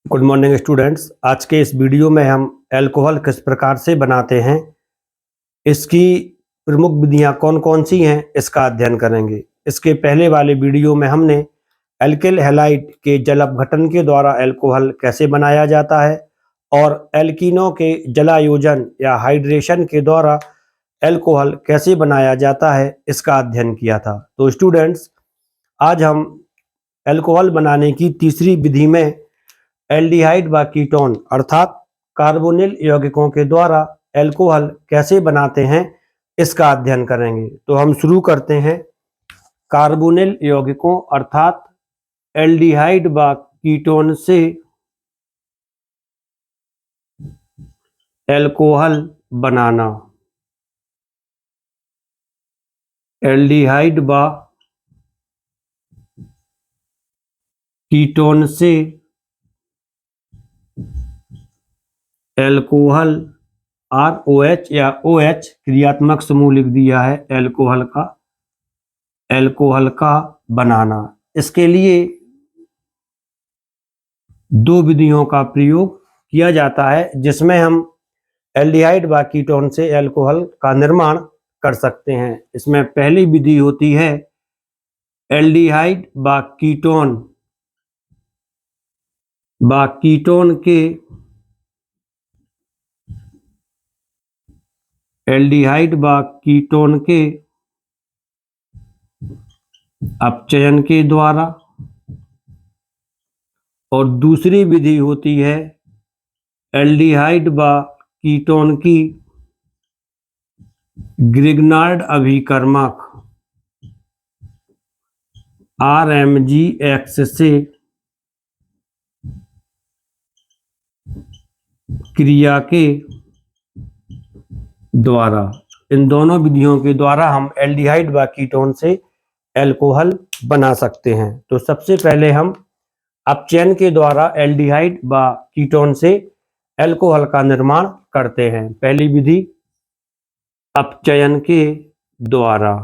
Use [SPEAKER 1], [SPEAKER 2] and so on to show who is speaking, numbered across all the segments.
[SPEAKER 1] Good morning students. आज के इस वीडियो में हम अल्कोहल किस प्रकार से बनाते हैं, इसकी प्रमुख विधियां कौन कौन सी हैं, इसका अध्ययन करेंगे। इसके पहले वाले वीडियो में हमने एल्किल हैलाइड के जल अपघटन के द्वारा अल्कोहल कैसे बनाया जाता है और एल्कीनों के जलायोजन या हाइड्रेशन के द्वारा अल्कोहल कैसे बनाया जाता है, इसका अध्ययन किया था। तो स्टूडेंट्स, आज हम अल्कोहल बनाने की तीसरी विधि में एल्डिहाइड व कीटोन अर्थात कार्बोनिल यौगिकों के द्वारा अल्कोहल कैसे बनाते हैं, इसका अध्ययन करेंगे। तो हम शुरू करते हैं। कार्बोनिल यौगिकों अर्थात एल्डिहाइड व कीटोन से अल्कोहल बनाना। एल्डिहाइड व कीटोन से अल्कोहल ROH या OH क्रियात्मक समूह लिख दिया है अल्कोहल का बनाना। इसके लिए दो विधियों का प्रयोग किया जाता है, जिसमें हम एल्डिहाइड व कीटोन से अल्कोहल का निर्माण कर सकते हैं। इसमें पहली विधि होती है एल्डिहाइड व कीटोन के एल्डिहाइड व कीटोन के अपचयन के द्वारा, और दूसरी विधि होती है एल्डिहाइड व कीटोन की ग्रिग्नार्ड अभिकर्मक RMGX से क्रिया के द्वारा। इन दोनों विधियों के द्वारा हम एल्डिहाइड व कीटोन से अल्कोहल बना सकते हैं। तो सबसे पहले हम अपचयन के द्वारा एल्डिहाइड व कीटोन से अल्कोहल का निर्माण करते हैं। पहली विधि अपचयन के द्वारा।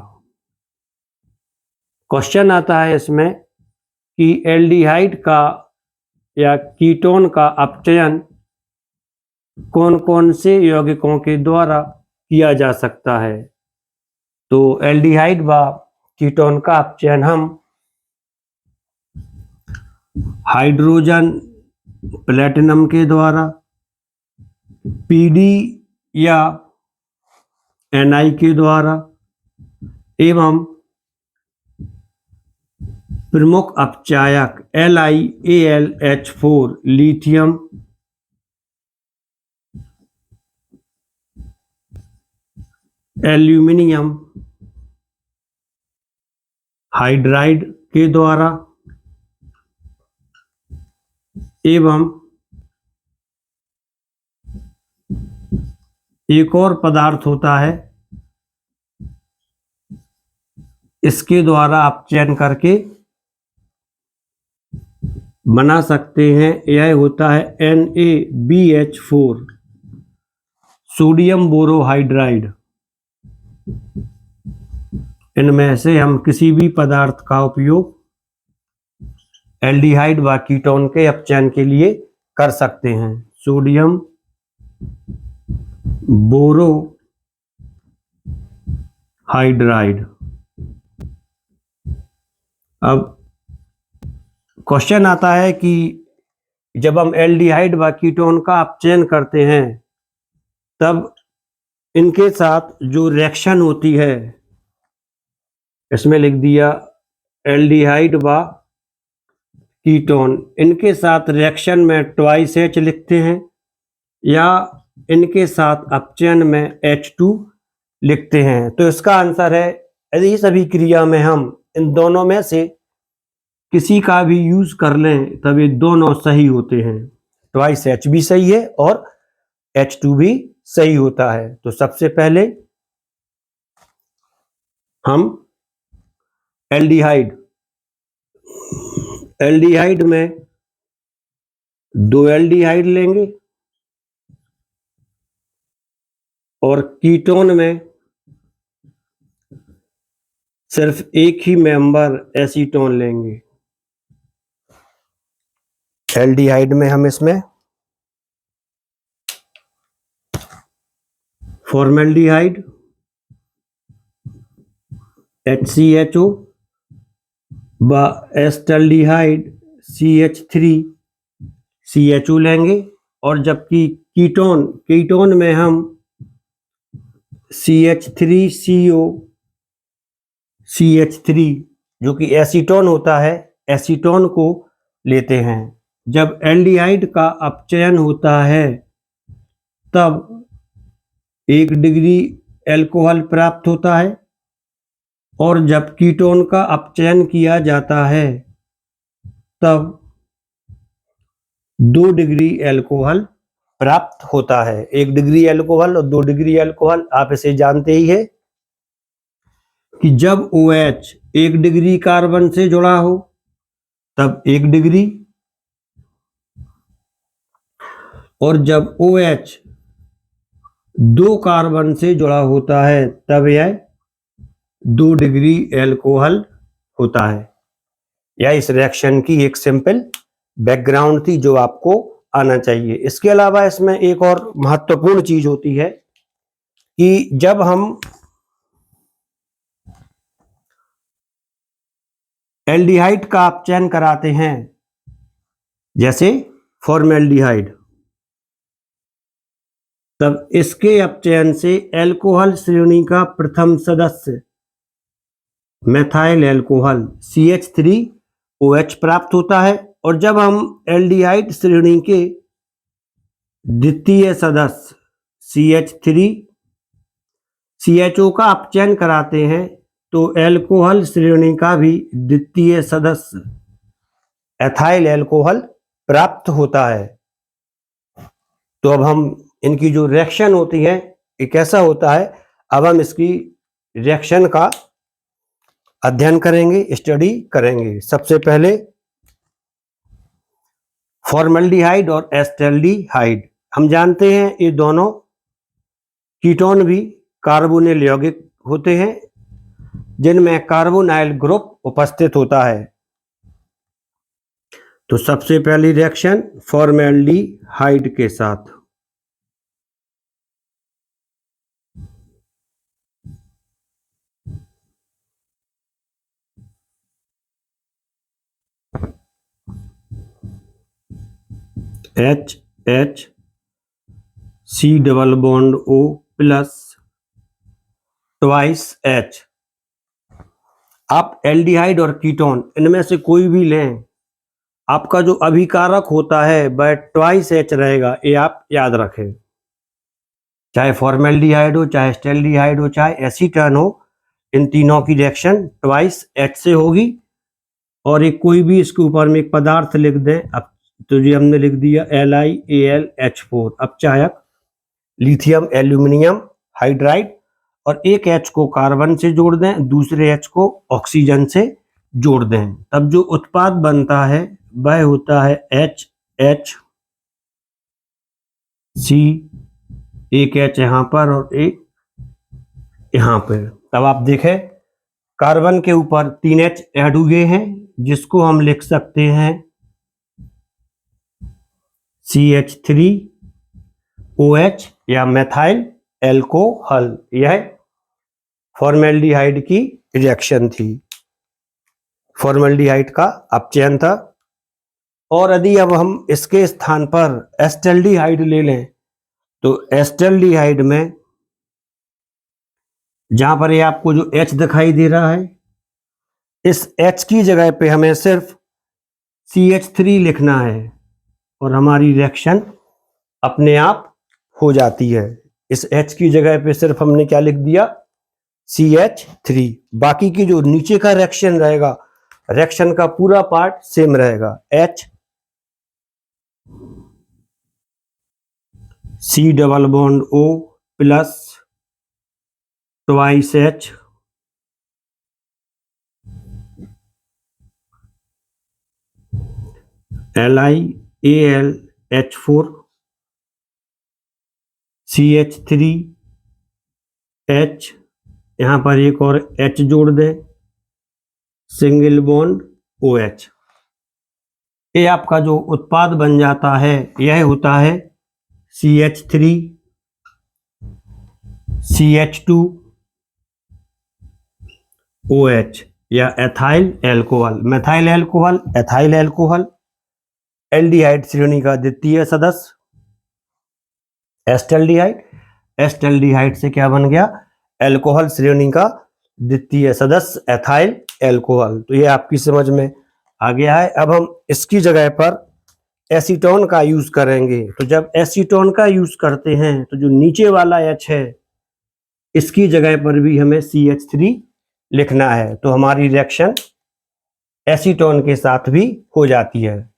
[SPEAKER 1] क्वेश्चन आता है इसमें कि एल्डिहाइड का या कीटोन का अपचयन कौन कौन से यौगिकों के द्वारा किया जा सकता है। तो एल्डिहाइड व कीटोन का अपचयन हम हाइड्रोजन प्लेटिनम के द्वारा, PD या Na के द्वारा, एवं प्रमुख अपचायक LiAlH4 लिथियम, एल्यूमिनियम हाइड्राइड के द्वारा, एवं एक और पदार्थ होता है, इसके द्वारा अपचयन करके बना सकते हैं। यह होता है NaBH4 सोडियम बोरोहाइड्राइड। इनमें से हम किसी भी पदार्थ का उपयोग एल्डिहाइड व कीटोन के अपचयन के लिए कर सकते हैं। Sodium borohydride. अब क्वेश्चन आता है कि जब हम एल्डिहाइड व कीटोन का अपचयन करते हैं, तब इनके साथ जो रिएक्शन होती है, इसमें लिख दिया एल्डिहाइड व कीटोन, इनके साथ रिएक्शन में ट्वाइस H लिखते हैं या इनके साथ अपचयन में H2 लिखते हैं। तो इसका आंसर है, यदि सभी क्रिया में हम इन दोनों में से किसी का भी यूज कर लें, तब ये दोनों सही होते हैं। ट्वाइस H भी सही है और H2 भी सही होता है। तो सबसे पहले हम एल्डिहाइड में 2 एल्डिहाइड लेंगे और कीटोन में सिर्फ एक ही मेंबर एसीटोन लेंगे। एल्डिहाइड में हम इसमें फॉर्मेल्डिहाइड HCHO व एस्टल्डिहाइड CH3CHO लेंगे, और जबकि कीटोन में हम CH3CO CH3 जो कि एसीटोन होता है, एसीटोन को लेते हैं। जब एल्डिहाइड का अपचयन होता है तब 1 डिग्री अल्कोहल प्राप्त होता है, और जब कीटोन का अपचयन किया जाता है तब 2 डिग्री अल्कोहल प्राप्त होता है। 1 डिग्री अल्कोहल और 2 डिग्री अल्कोहल आप इसे जानते ही है कि जब OH 1 डिग्री कार्बन से जुड़ा हो तब 1 डिग्री, और जब OH 2 कार्बन से जुड़ा होता है तब यह 2 डिग्री अल्कोहल होता है। यह इस रिएक्शन की एक सिंपल बैकग्राउंड थी जो आपको आना चाहिए। इसके अलावा इसमें एक और महत्वपूर्ण चीज होती है कि जब हम एल्डिहाइड का अपचयन कराते हैं, जैसे फॉर्मेल्डिहाइड, तब इसके अपचयन से अल्कोहल श्रेणी का प्रथम सदस्य मेथाइल अल्कोहल CH3OH प्राप्त होता है, और जब हम एल्डिहाइड श्रेणी के द्वितीय सदस्य CH3CHO का अपचयन कराते हैं तो अल्कोहल श्रेणी का भी द्वितीय सदस्य एथाइल अल्कोहल प्राप्त होता है। तो अब हम इनकी जो रिएक्शन होती है ये कैसा होता है, अब हम इसकी रिएक्शन का अध्ययन करेंगे, स्टडी करेंगे। सबसे पहले फॉर्मेल्डिहाइड और एस्टल्डिहाइड, हम जानते हैं ये दोनों कीटोन भी कार्बोनिल यौगिक होते हैं जिनमें कार्बोनाइल ग्रुप उपस्थित होता है। तो सबसे पहली रिएक्शन फॉर्मेल्डिहाइड के साथ, HC double bond O plus twice H। आप एल्डिहाइड और कीटोन इनमें से कोई भी लें, आपका जो अभिकारक होता है वह ट्वाइस H रहेगा, ये आप याद रखें। चाहे फॉर्मेल्डिहाइड हो, चाहे एस्टल्डिहाइड हो, चाहे एसीटोन हो, इन तीनों की रिएक्शन ट्वाइस H से होगी। और एक कोई भी इसके ऊपर में एक पदार्थ लिख दें, अब तो जी हमने लिख दिया LiAlH4 अपचायक, लिथियम एल्यूमिनियम हाइड्राइड, और एक H को कार्बन से जोड़ दें, दूसरे H को ऑक्सीजन से जोड़ दें, तब जो उत्पाद बनता है वह होता है HHC, एक H यहाँ पर और एक यहाँ पर। तब आप देखें कार्बन के ऊपर 3 H ऐड हुए हैं जिसको हम लिख सकते हैं CH3OH या मेथाइल अल्कोहल। यह फॉर्मेल्डिहाइड की रिएक्शन थी, फॉर्मेल्डिहाइड का अपचयन था। और यदि अब हम इसके स्थान पर एस्टल्डिहाइड ले लें तो एस्टल्डिहाइड में जहां पर ये आपको जो H दिखाई दे रहा है, इस H की जगह पे हमें सिर्फ CH3 लिखना है और हमारी रिएक्शन अपने आप हो जाती है। इस H की जगह पे सिर्फ हमने क्या लिख दिया, CH3। बाकी की जो नीचे का रिएक्शन रहेगा, रिएक्शन का पूरा पार्ट सेम रहेगा, HC double bond O plus twice H LiAlH4 CH3H, यहाँ पर एक और H जोड़ दें, सिंगल बॉन्ड OH। ये आपका जो उत्पाद बन जाता है यह होता है CH3 CH2 OH या ethyl alcohol, methyl alcohol, ethyl alcohol, aldehyde श्रेणी का द्वितीय सदस्य एस्टल्डिहाइड, एस्टल्डिहाइड से क्या बन गया, एल्कोहल श्रेणी का द्वितीय सदस्य एथाइल एल्कोहल। तो ये आपकी समझ में आ गया है। अब हम इसकी जगह पर एसीटोन का यूज करेंगे। तो जब एसीटोन का यूज करते हैं तो जो नीचे वाला H है इसकी जगह पर भी हमें CH3 लिखना है, तो हमारी रिएक्शन एसीटोन के साथ भी हो जाती है।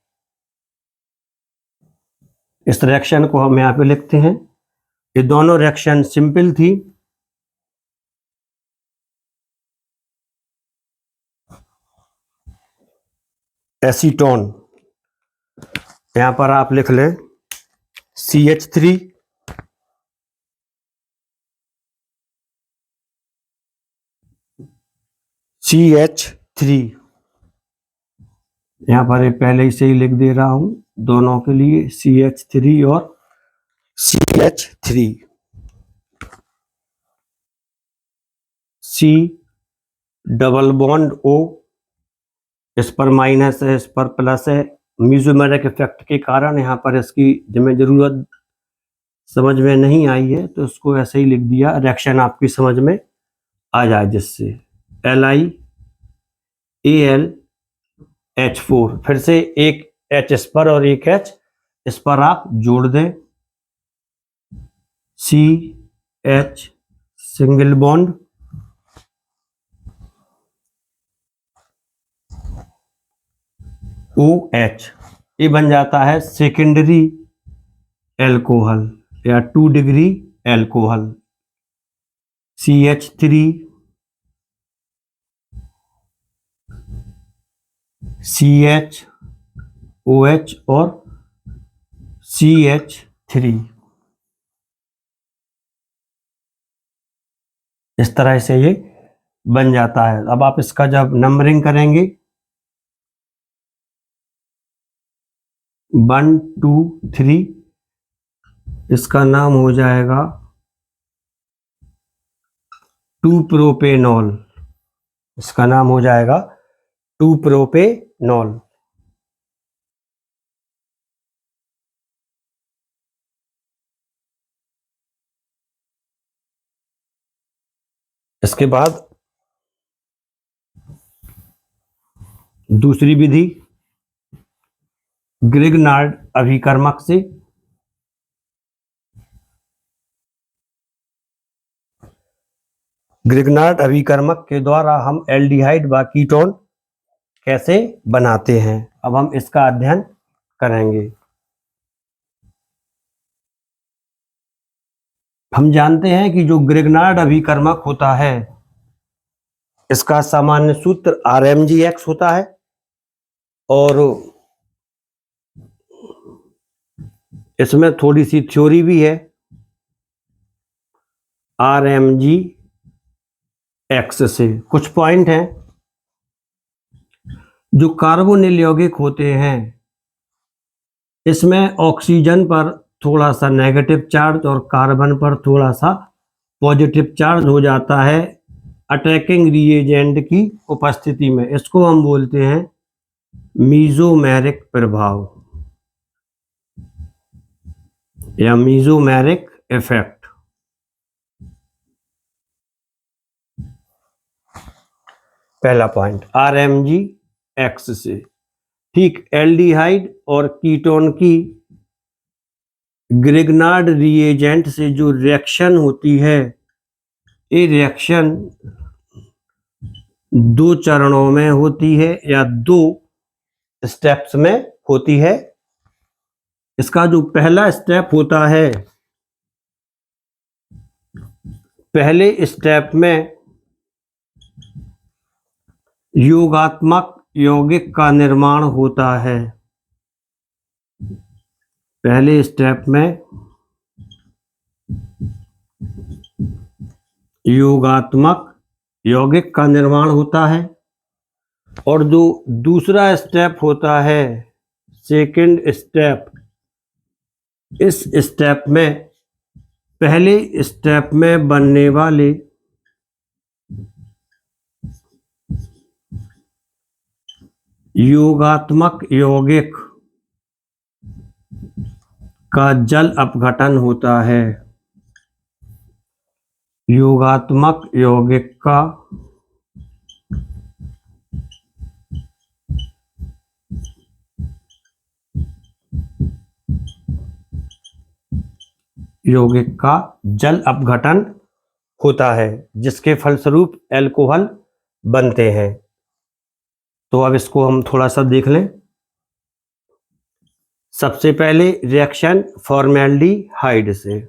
[SPEAKER 1] इस रिएक्शन को हम यहाँ पे लिखते हैं। ये दोनों रिएक्शन सिंपल थी। एसीटोन यहाँ पर आप लिख लें CH3 CH3, यहाँ पर पहले से ही लिख दे रहा हूं दोनों के लिए CH3 और CH3। C double bond O, इस पर माइनस है, इस पर प्लस है। मेसोमेरिक इफेक्ट के कारण यहाँ पर इसकी जिसमें जरूरत समझ में नहीं आई है तो इसको ऐसे ही लिख दिया, रिएक्शन आपकी समझ में आ जाए जिससे LiAlH4, फिर से एक H इस पर और एक H इस पर आप जोड़ दें, CH सिंगल बॉन्ड OH, ये बन जाता है सेकेंडरी एल्कोहल या 2 degree alcohol. CH3 CH OH और CH3, इस तरह से ये बन जाता है। अब आप इसका जब नंबरिंग करेंगे 1 2 3, इसका नाम हो जाएगा 2 प्रोपेनॉल, इसका नाम हो जाएगा 2 प्रोपेनॉल। इसके बाद दूसरी विधि ग्रिग्नार्ड अभिकर्मक से। ग्रिग्नार्ड अभिकर्मक के द्वारा हम एल्डिहाइड व कीटोन कैसे बनाते हैं, अब हम इसका अध्ययन करेंगे। हम जानते हैं कि जो ग्रिग्नार्ड अभिकर्मक होता है इसका सामान्य सूत्र RMgX होता है और इसमें थोड़ी सी थ्योरी भी है। RMgX से कुछ पॉइंट हैं। जो कार्बोनिल यौगिक होते हैं इसमें ऑक्सीजन पर थोड़ा सा नेगेटिव चार्ज और कार्बन पर थोड़ा सा पॉजिटिव चार्ज हो जाता है अटैकिंग रिएजेंट की उपस्थिति में। इसको हम बोलते हैं मीजोमेरिक प्रभाव या मीजोमेरिक इफेक्ट। पहला पॉइंट RMgX से। ठीक, एल्डिहाइड और कीटोन की ग्रिग्नार्ड रिएजेंट से जो रिएक्शन होती है ये रिएक्शन 2 चरणों में होती है या 2 स्टेप्स में होती है। इसका जो पहला स्टेप होता है, पहले स्टेप में योगात्मक यौगिक का निर्माण होता है। पहले स्टेप में योगात्मक यौगिक का निर्माण होता है और जो दूसरा स्टेप होता है सेकंड स्टेप, इस स्टेप में पहले स्टेप में बनने वाले योगात्मक यौगिक का जल अपघटन होता है। योगात्मक यौगिक का जल अपघटन होता है, जिसके फलस्वरूप अल्कोहल बनते हैं। तो अब इसको हम थोड़ा सा देख लें। सबसे पहले रिएक्शन फॉर्मेल्डिहाइड से,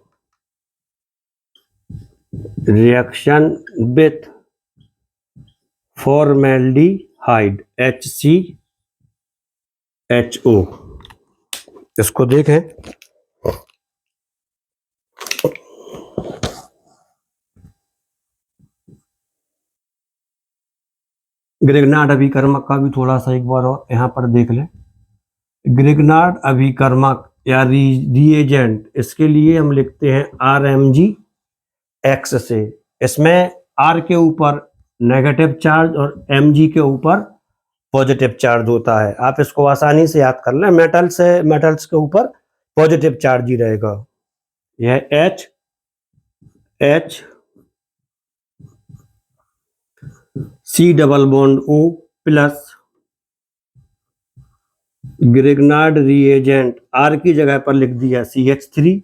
[SPEAKER 1] रिएक्शन विथ फॉर्मेल्डिहाइड HCHO, इसको देखें। ग्रिग्नार्ड अभिकर्मक का भी थोड़ा सा एक बार और यहाँ पर देख लें। ग्रिग्नार्ड अभिकर्मक या रिएजेंट, इसके लिए हम लिखते हैं RMgX से। इसमें R के ऊपर नेगेटिव चार्ज और Mg के ऊपर पॉजिटिव चार्ज होता है। आप इसको आसानी से याद कर लें। मेटल्स के ऊपर पॉजिटिव चार्ज ही रहेगा। यह H C double bond O plus Grignard reagent R की जगह पर लिख दिया CH3,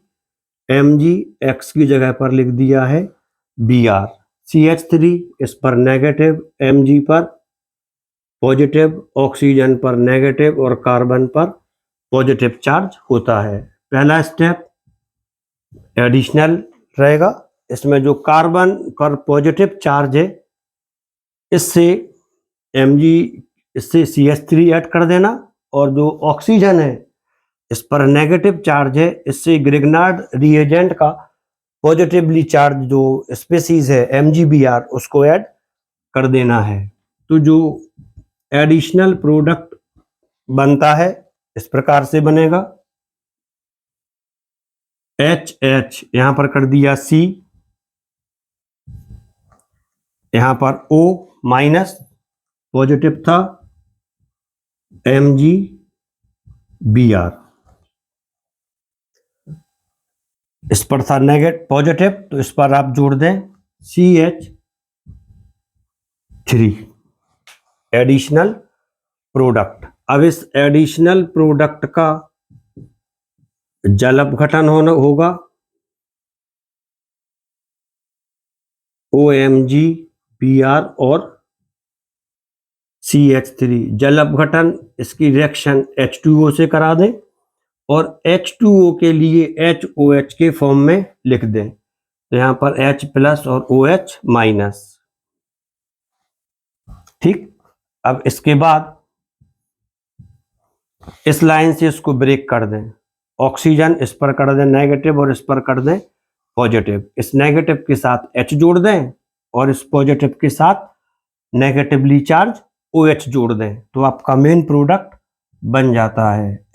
[SPEAKER 1] Mg X की जगह पर लिख दिया है Br। CH3 इस पर नेगेटिव, Mg पर पॉजिटिव, ऑक्सीजन पर नेगेटिव और कार्बन पर पॉजिटिव चार्ज होता है। पहला स्टेप एडिशनल रहेगा। इसमें जो कार्बन पर पॉजिटिव चार्ज है, इससे CH3 ऐड कर देना, और जो ऑक्सीजन है इस पर नेगेटिव चार्ज है, इससे ग्रिग्नार्ड रिएजेंट का पॉजिटिवली चार्ज जो स्पीसीज है MgBr, उसको ऐड कर देना है। तो जो एडिशनल प्रोडक्ट बनता है इस प्रकार से बनेगा। HH यहां पर कर दिया C, यहां पर O माइनस पॉजिटिव था, MgBr इस पर था नेगेटिव पॉजिटिव, तो इस पर आप जोड़ दें CH3 एडिशनल प्रोडक्ट। अब इस एडिशनल प्रोडक्ट का जल अपघटन होगा OMgBr और CH3। जल अपघटन इसकी रिएक्शन H2O से करा दें, और H2O के लिए HOH के फॉर्म में लिख दें। तो यहां पर H प्लस और OH माइनस। ठीक। अब इसके बाद इस लाइन से इसको ब्रेक कर दें। ऑक्सीजन इस पर कर दें नेगेटिव और इस पर कर दें पॉजिटिव। इस नेगेटिव के साथ H जोड़ दें और इस पॉजिटिव के साथ नेगेटिवली चार्ज OH जोड़ दें, तो आपका मेन प्रोडक्ट बन जाता है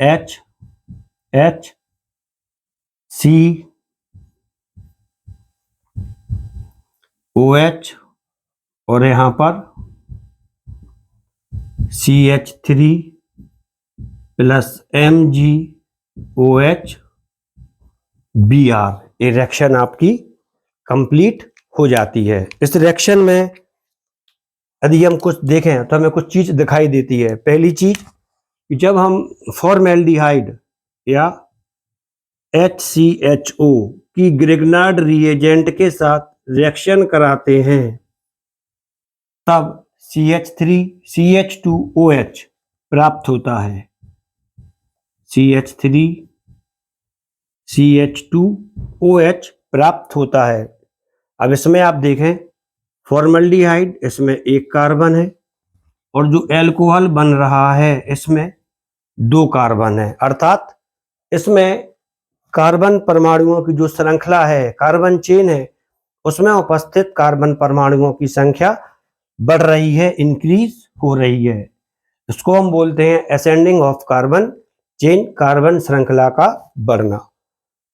[SPEAKER 1] HCOH और यहां पर CH3 प्लस MgOH-Br। ये रिएक्शन आपकी कंप्लीट हो जाती है। इस रिएक्शन में यदि हम कुछ देखें तो हमें कुछ चीज दिखाई देती है। पहली चीज, जब हम फॉर्मेल्डिहाइड या HCHO की ग्रिग्नार्ड रिएजेंट के साथ रिएक्शन कराते हैं, तब CH3CH2OH प्राप्त होता है। CH3CH2OH प्राप्त होता है। अब इसमें आप देखें, फॉर्मेल्डिहाइड इसमें एक कार्बन है, और जो अल्कोहल बन रहा है इसमें 2 कार्बन है। अर्थात इसमें कार्बन परमाणुओं की जो श्रृंखला है, कार्बन चेन है, उसमें उपस्थित कार्बन परमाणुओं की संख्या बढ़ रही है, इंक्रीज हो रही है। इसको हम बोलते हैं ascending of carbon chain carbon श्रृंखला का बढ़ना।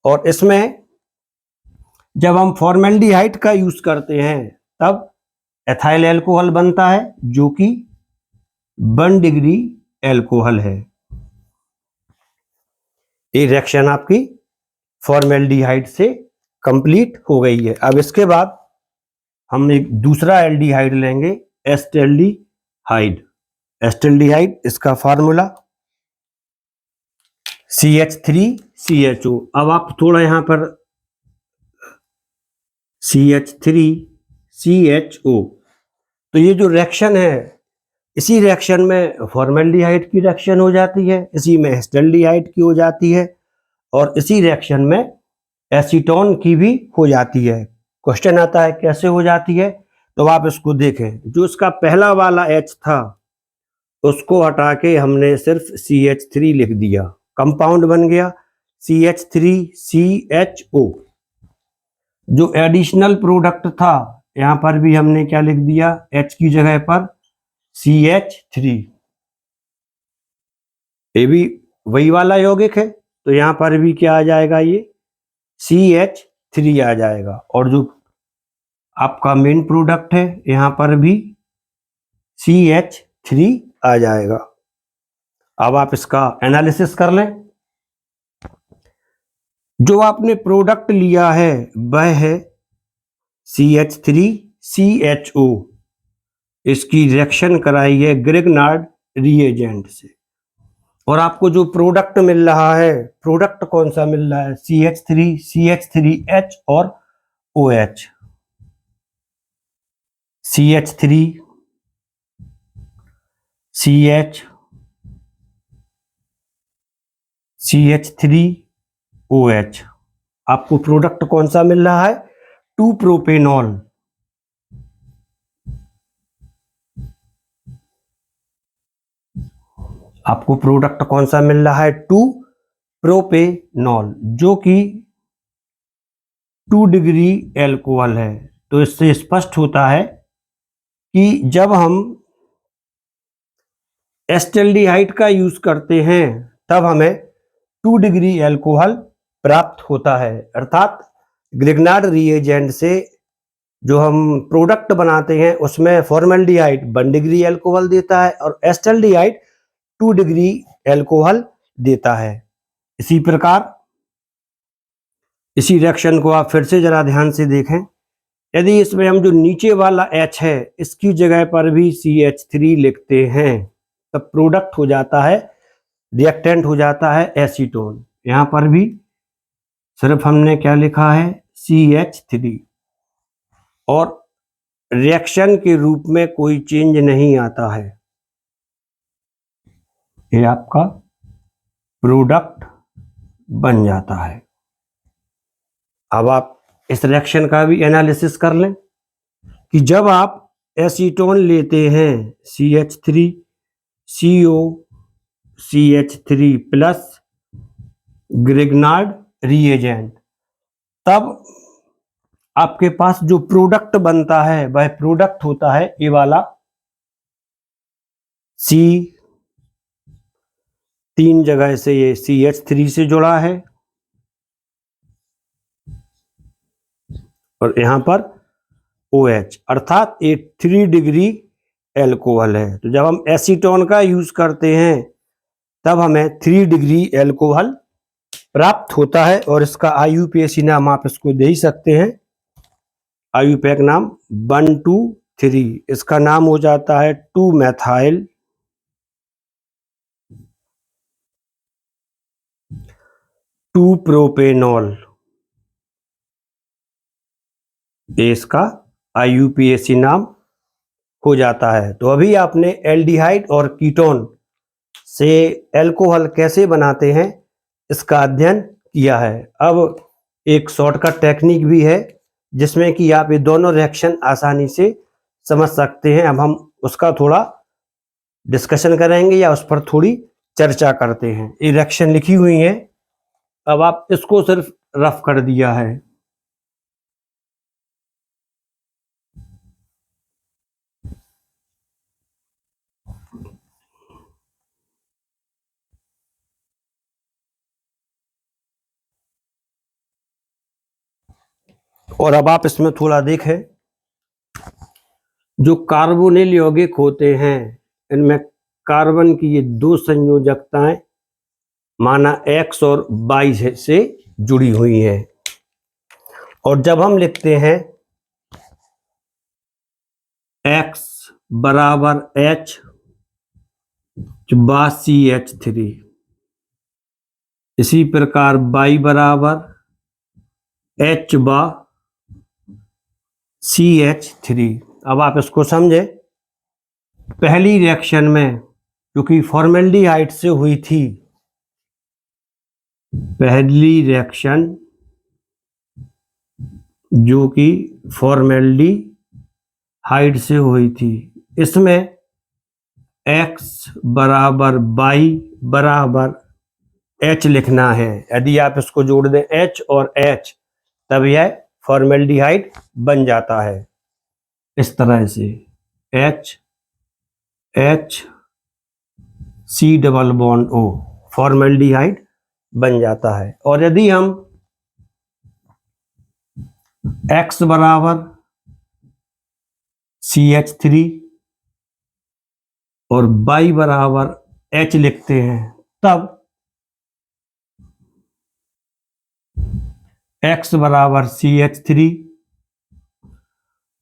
[SPEAKER 1] और इसमें जब हम फॉर्मेल्डिहाइड का यूज करते हैं तब एथाइल एल्कोहल बनता है जो कि 1 डिग्री एल्कोहल है। ये रिएक्शन आपकी फॉर्मेल्डिहाइड से कंप्लीट हो गई है। अब इसके बाद हम एक दूसरा एल्डिहाइड लेंगे, एस्टेल्डिहाइड। एस्टेल्डिहाइड इसका फार्मूला CH3CHO। अब आप थोड़ा यहां पर CH3CHO, तो ये जो रिएक्शन है इसी रिएक्शन में फॉर्मेल्डिहाइड की रिएक्शन हो जाती है, इसी में एस्टेल्डिहाइड की हो जाती है और इसी रिएक्शन में एसीटोन की भी हो जाती है। क्वेश्चन आता है कैसे हो जाती है, तो आप इसको देखें। जो इसका पहला वाला H था उसको हटा के हमने सिर्फ CH3 लिख दिया, कंपाउंड बन गया CH3CHO। जो एडिशनल प्रोडक्ट था यहां पर भी हमने क्या लिख दिया, H की जगह पर CH3। ये भी वही वाला यौगिक है तो यहां पर भी क्या आ जाएगा, ये CH3 आ जाएगा। और जो आपका मेन प्रोडक्ट है यहां पर भी CH3 आ जाएगा। अब आप इसका एनालिसिस कर लें। जो आपने प्रोडक्ट लिया है वह है CH3CHO। इसकी रिएक्शन कराई है ग्रिग्नार्ड रिएजेंट से और आपको जो प्रोडक्ट मिल रहा है, प्रोडक्ट कौन सा मिल रहा है, CH3 CH3H और OH। CH3 CH CH3 OH। आपको प्रोडक्ट कौन सा मिल रहा है, 2 प्रोपेनॉल। आपको प्रोडक्ट कौन सा मिल रहा है, 2 प्रोपेनॉल, जो कि 2 डिग्री एल्कोहल है। तो इससे स्पष्ट होता है कि जब हम एस्टेल्डिहाइड का यूज करते हैं तब हमें 2 डिग्री एल्कोहल प्राप्त होता है। अर्थात ग्रिग्नार्ड रिएजेंट से जो हम प्रोडक्ट बनाते हैं उसमें फॉर्मेल्डिहाइड 1 डिग्री एल्कोहल देता है और एस्टेल्डिहाइड 2 डिग्री एल्कोहल देता है। इसी प्रकार इसी रिएक्शन को आप फिर से जरा ध्यान से देखें। यदि इसमें हम जो नीचे वाला H है इसकी जगह पर भी CH3 लिखते हैं तब प्रोडक्ट हो जाता है, रिएक्टेंट हो जाता है एसीटोन। यहां पर भी सिर्फ हमने क्या लिखा है, CH3, और रिएक्शन के रूप में कोई चेंज नहीं आता है। ये आपका प्रोडक्ट बन जाता है। अब आप इस रिएक्शन का भी एनालिसिस कर लें कि जब आप एसीटोन लेते हैं CH3CO CH3 plus Grignard reagent, तब आपके पास जो प्रोडक्ट बनता है वह प्रोडक्ट होता है ये वाला C। 3 जगह से ये CH3 से जुड़ा है और यहां पर OH, अर्थात ये 3 डिग्री एल्कोहल है। तो जब हम एसीटोन का यूज करते हैं तब हमें 3 डिग्री एल्कोहल प्राप्त होता है और इसका IUPAC नाम आप इसको दे ही सकते हैं। IUPAC नाम 1 2 3, इसका नाम हो जाता है 2 मैथाइल 2 प्रोपेनॉल। ये इसका IUPAC नाम हो जाता है। तो अभी आपने एल्डिहाइड और कीटोन से एल्कोहल कैसे बनाते हैं इसका अध्ययन किया है। अब एक शॉर्टकट टेक्निक भी है जिसमें कि आप ये दोनों रिएक्शन आसानी से समझ सकते हैं। अब हम उसका थोड़ा डिस्कशन करेंगे या उस पर थोड़ी चर्चा करते हैं। ये रिएक्शन लिखी हुई है, अब आप इसको सिर्फ रफ कर दिया है। और अब आप इसमें थोड़ा देखें, जो कार्बोनिल यौगिक होते हैं इनमें कार्बन की ये दो संयोजकताएं माना X और Y से जुड़ी हुई हैं। और जब हम लिखते हैं X बराबर H बा CH3, इसी प्रकार Y बराबर H बा CH3। अब आप इसको समझे, पहली रिएक्शन में जो कि फॉर्मेल्डिहाइड से हुई थी, पहली रिएक्शन जो कि फॉर्मेल्डिहाइड से हुई थी, इसमें X बराबर Y बराबर H लिखना है। यदि आप इसको जोड़ दें H और H, तब यह फॉर्मेल्डिहाइड बन जाता है। इस तरह से H C double bond O formaldehyde बन जाता है। और यदि हम X बराबर CH3 और Y बराबर H लिखते हैं, तब X बराबर CH3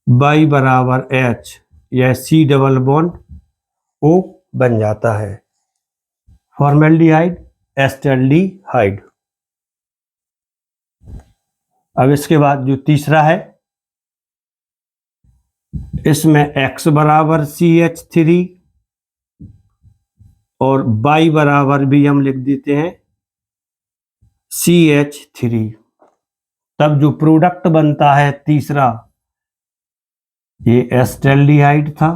[SPEAKER 1] Y बराबर H, यह C डबल बॉन्ड O बन जाता है, फॉर्मेल्डिहाइड एस्टल्डिहाइड। अब इसके बाद जो तीसरा है, इसमें X बराबर CH3 और Y बराबर भी हम लिख देते हैं CH3। तब जो प्रोडक्ट बनता है तीसरा, ये एस्टल्डिहाइड था,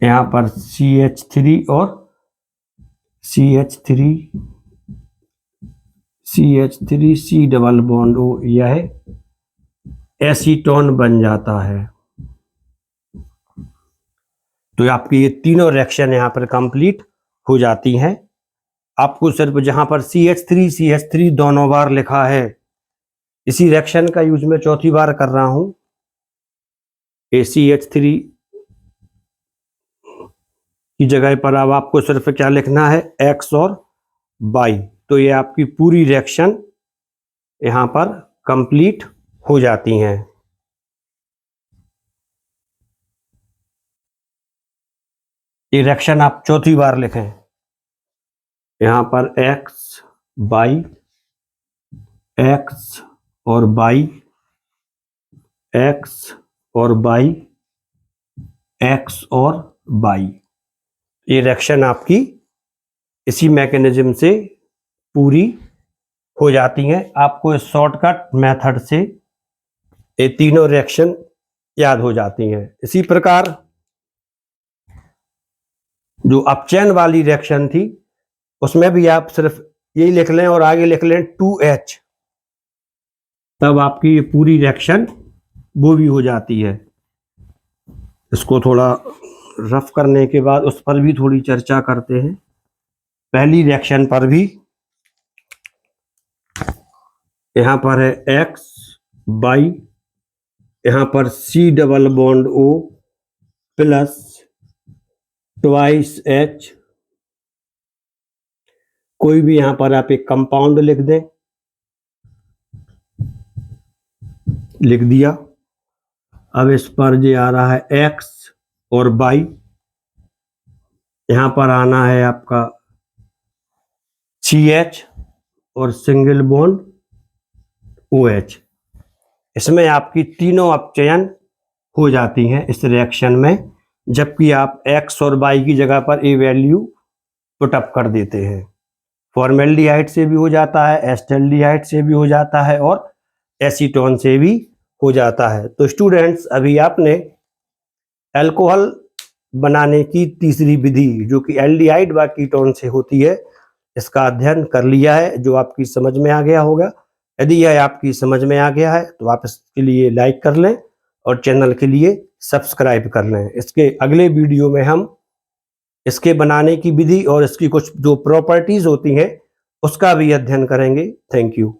[SPEAKER 1] यहां पर CH3 और CH3 C double bond O, यह एसीटोन बन जाता है। तो आपकी ये तीनों रिएक्शन यहाँ पर कंप्लीट हो जाती हैं। आपको सिर्फ जहां पर CH3 दोनों बार लिखा है, इसी रिएक्शन का यूज मैं चौथी बार कर रहा हूं। CH3 की जगह पर अब आपको सिर्फ क्या लिखना है, X और Y। तो ये आपकी पूरी रिएक्शन यहाँ पर कंप्लीट हो जाती हैं। ये रिएक्शन आप चौथी बार लिखें, यहाँ पर X और Y, X और Y, X और Y। ये रिएक्शन आपकी इसी मैकेनिज्म से पूरी हो जाती हैं। आपको इस शॉर्टकट मेथड से ये तीनों रिएक्शन याद हो जाती हैं। इसी प्रकार जो अपचयन वाली रिएक्शन थी, उसमें भी आप सिर्फ यही लिख लें और आगे लिख लें 2H, तब आपकी ये पूरी रिएक्शन वो भी हो जाती है। इसको थोड़ा रफ करने के बाद उस पर भी थोड़ी चर्चा करते हैं। पहली रिएक्शन पर भी यहाँ पर है X Y, यहाँ पर C double bond O plus twice H। कोई भी यहाँ पर आप एक कंपाउंड लिख दें, लिख दिया। अब इस पर जो आ रहा है X और Y, यहाँ पर आना है आपका CH और सिंगल बॉन्ड OH। इसमें आपकी तीनों अपचयन हो जाती हैं इस रिएक्शन में, जबकि आप X और Y की जगह पर ए वैल्यू पुट अप कर देते हैं। फॉर्मेल्डिहाइड से भी हो जाता है, एस्टल्डिहाइड से भी हो जाता है और एसीटोन से भी हो जाता है। तो स्टूडेंट्स, अभी आपने अल्कोहल बनाने की तीसरी विधि जो कि एल्डिहाइड व कीटोन से होती है, इसका अध्ययन कर लिया है, जो आपकी समझ में आ गया होगा। यदि यह आपकी समझ में आ गया है तो आप इसके लिए लाइक कर लें और चैनल के लिए सब्सक्राइब कर लें। इसके अगले वीडियो में हम इसके बनाने की विधि और इसकी कुछ जो प्रॉपर्टीज होती हैं उसका भी अध्ययन करेंगे। Thank you.